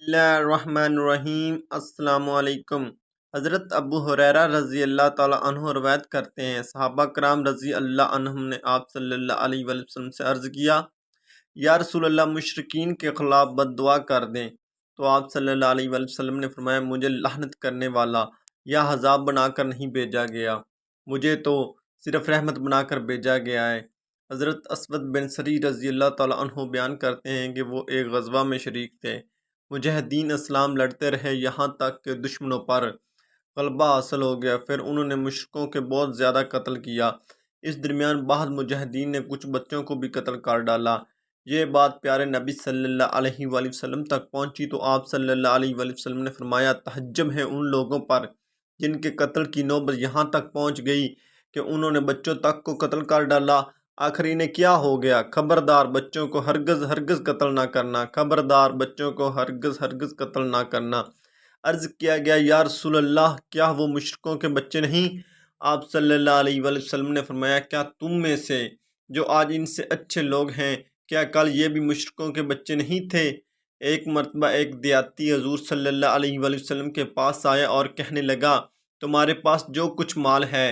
بسم اللہ الرحمن الرحیم۔ السلام علیکم۔ حضرت ابو ہریرہ رضی اللہ تعالیٰ عنہ روایت کرتے ہیں، صحابہ کرام رضی اللہ عنہم نے آپ صلی اللہ علیہ وآلہ وسلم سے عرض کیا، یا رسول اللہ مشرکین کے خلاف بد دعا کر دیں، تو آپ صلی اللہ علیہ وآلہ وسلم نے فرمایا، مجھے لعنت کرنے والا یا عذاب بنا کر نہیں بھیجا گیا، مجھے تو صرف رحمت بنا کر بھیجا گیا ہے۔ حضرت اسود بن سری رضی اللہ تعالیٰ عنہ بیان کرتے ہیں کہ وہ ایک غزوہ میں شریک تھے۔ مجاہدین اسلام لڑتے رہے یہاں تک کہ دشمنوں پر غلبہ حاصل ہو گیا، پھر انہوں نے مشرکوں کے بہت زیادہ قتل کیا۔ اس درمیان بعض مجاہدین نے کچھ بچوں کو بھی قتل کر ڈالا۔ یہ بات پیارے نبی صلی اللہ علیہ وآلہ وسلم تک پہنچی تو آپ صلی اللہ علیہ وآلہ وسلم نے فرمایا، تحجم ہے ان لوگوں پر جن کے قتل کی نوبت یہاں تک پہنچ گئی کہ انہوں نے بچوں تک کو قتل کر ڈالا۔ آخر انہیں کیا ہو گیا؟ خبردار بچوں کو ہرگز ہرگز قتل نہ کرنا، خبردار بچوں کو ہرگز ہرگز قتل نہ کرنا۔ عرض کیا گیا، یا رسول اللہ، کیا وہ مشرکوں کے بچے نہیں؟ آپ صلی اللہ علیہ وآلہ وسلم نے فرمایا، کیا تم میں سے جو آج ان سے اچھے لوگ ہیں، کیا کل یہ بھی مشرکوں کے بچے نہیں تھے؟ ایک مرتبہ ایک دیہاتی حضور صلی اللہ علیہ وآلہ وسلم کے پاس آیا اور کہنے لگا، تمہارے پاس جو کچھ مال ہے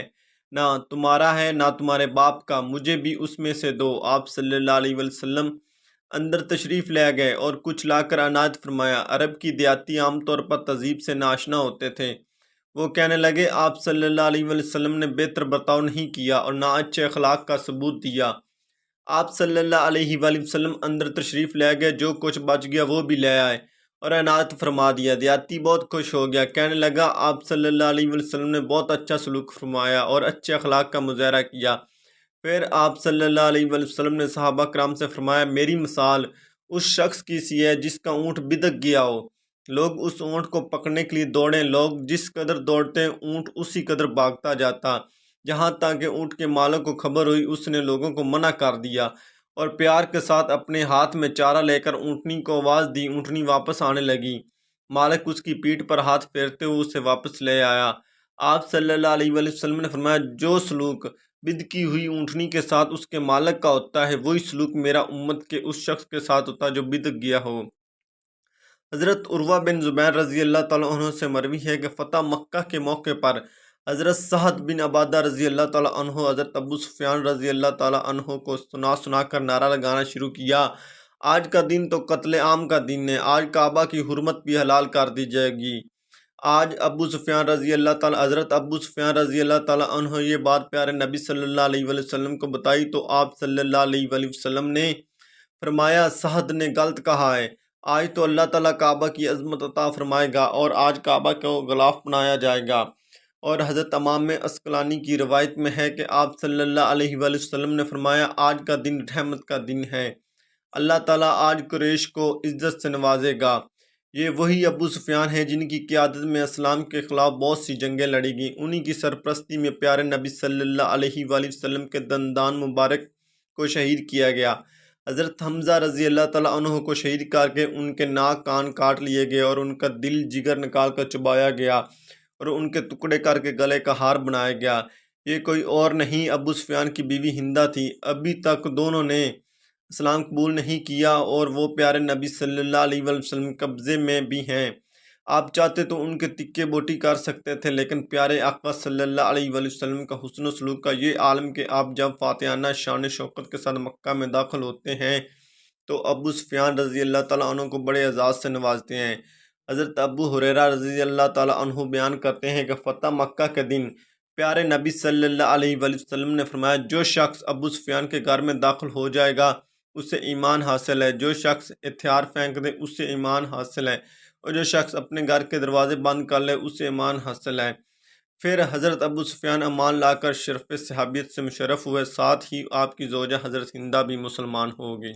نہ تمہارا ہے نہ تمہارے باپ کا، مجھے بھی اس میں سے دو۔ آپ صلی اللہ علیہ وآلہ وسلم اندر تشریف لے گئے اور کچھ لا کر عنایت فرمایا۔ عرب کی دیہاتی عام طور پر تہذیب سے ناآشنا ہوتے تھے، وہ کہنے لگے، آپ صلی اللہ علیہ وآلہ وسلم نے بہتر برتاؤ نہیں کیا اور نہ اچھے اخلاق کا ثبوت دیا۔ آپ صلی اللہ علیہ وآلہ وسلم اندر تشریف لے گئے، جو کچھ بچ گیا وہ بھی لے آئے اور عنایت فرما دیا۔ دیہاتی بہت خوش ہو گیا، کہنے لگا، آپ صلی اللہ علیہ وآلہ وسلم نے بہت اچھا سلوک فرمایا اور اچھے اخلاق کا مظاہرہ کیا۔ پھر آپ صلی اللہ علیہ وآلہ وسلم نے صحابہ کرام سے فرمایا، میری مثال اس شخص کی سی ہے جس کا اونٹ بدک گیا ہو، لوگ اس اونٹ کو پکڑنے کے لیے دوڑیں، لوگ جس قدر دوڑتے اونٹ اسی قدر بھاگتا جاتا، جہاں تک کہ اونٹ کے مالک کو خبر ہوئی، اس نے لوگوں کو منع کر دیا اور پیار کے ساتھ اپنے ہاتھ میں چارہ لے کر اونٹنی کو آواز دی، اونٹنی واپس آنے لگی، مالک اس کی پیٹھ پر ہاتھ پھیرتے ہوئے اسے واپس لے آیا۔ آپ صلی اللہ علیہ وآلہ وسلم نے فرمایا، جو سلوک بدکی ہوئی اونٹنی کے ساتھ اس کے مالک کا ہوتا ہے، وہی سلوک میرا امت کے اس شخص کے ساتھ ہوتا ہے جو بدک گیا ہو۔ حضرت عروہ بن زبیر رضی اللہ تعالیٰ عنہ سے مروی ہے کہ فتح مکہ کے موقع پر حضرت سعد بن عبادہ رضی اللہ تعالیٰ عنہ حضرت ابو سفیان رضی اللہ تعالیٰ عنہ کو سنا سنا کر نعرہ لگانا شروع کیا، آج کا دن تو قتل عام کا دن ہے، آج کعبہ کی حرمت بھی حلال کر دی جائے گی۔ آج ابو سفیان رضی اللہ تعالیٰ حضرت ابو سفیان رضی اللہ تعالیٰ عنہ یہ بات پیارے نبی صلی اللہ علیہ وآلہ وسلم کو بتائی تو آپ صلی اللہ علیہ وآلہ وسلم نے فرمایا، سعد نے غلط کہا ہے، آج تو اللہ تعالیٰ کعبہ کی عظمت عطا فرمائے گا اور آج کعبہ کو غلاف بنایا جائے گا۔ اور حضرت امام عسقلانی کی روایت میں ہے کہ آپ صلی اللہ علیہ وآلہ وسلم نے فرمایا، آج کا دن رحمت کا دن ہے، اللہ تعالیٰ آج قریش کو عزت سے نوازے گا۔ یہ وہی ابو سفیان ہیں جن کی قیادت میں اسلام کے خلاف بہت سی جنگیں لڑی گئیں، انہی کی سرپرستی میں پیارے نبی صلی اللہ علیہ وآلہ وسلم کے دندان مبارک کو شہید کیا گیا۔ حضرت حمزہ رضی اللہ تعالیٰ عنہ کو شہید کر کے ان کے ناک کان کاٹ لیے گئے اور ان کا دل جگر نکال کر چبایا گیا اور ان کے ٹکڑے کر کے گلے کا ہار بنایا گیا۔ یہ کوئی اور نہیں، ابو سفیان کی بیوی ہندہ تھی، ابھی تک دونوں نے اسلام قبول نہیں کیا اور وہ پیارے نبی صلی اللہ علیہ وآلہ وسلم قبضے میں بھی ہیں۔ آپ چاہتے تو ان کے تکے بوٹی کر سکتے تھے، لیکن پیارے آقا صلی اللہ علیہ وآلہ وسلم کا حسن و سلوک کا یہ عالم کہ آپ جب فاتحانہ شان شوکت کے ساتھ مکہ میں داخل ہوتے ہیں تو ابو سفیان رضی اللہ تعالیٰ عنہ کو بڑے اعزاز سے نوازتے ہیں۔ حضرت ابو ہریرہ رضی اللہ تعالیٰ عنہ بیان کرتے ہیں کہ فتح مکہ کے دن پیارے نبی صلی اللہ علیہ وآلہ وسلم نے فرمایا، جو شخص ابو سفیان کے گھر میں داخل ہو جائے گا اسے ایمان حاصل ہے، جو شخص ہتھیار پھینک دے اسے ایمان حاصل ہے، اور جو شخص اپنے گھر کے دروازے بند کر لے اسے ایمان حاصل ہے۔ پھر حضرت ابو سفیان امان لا کر شرف صحابیت سے مشرف ہوئے، ساتھ ہی آپ کی زوجہ حضرت ہندہ بھی مسلمان ہو گئی۔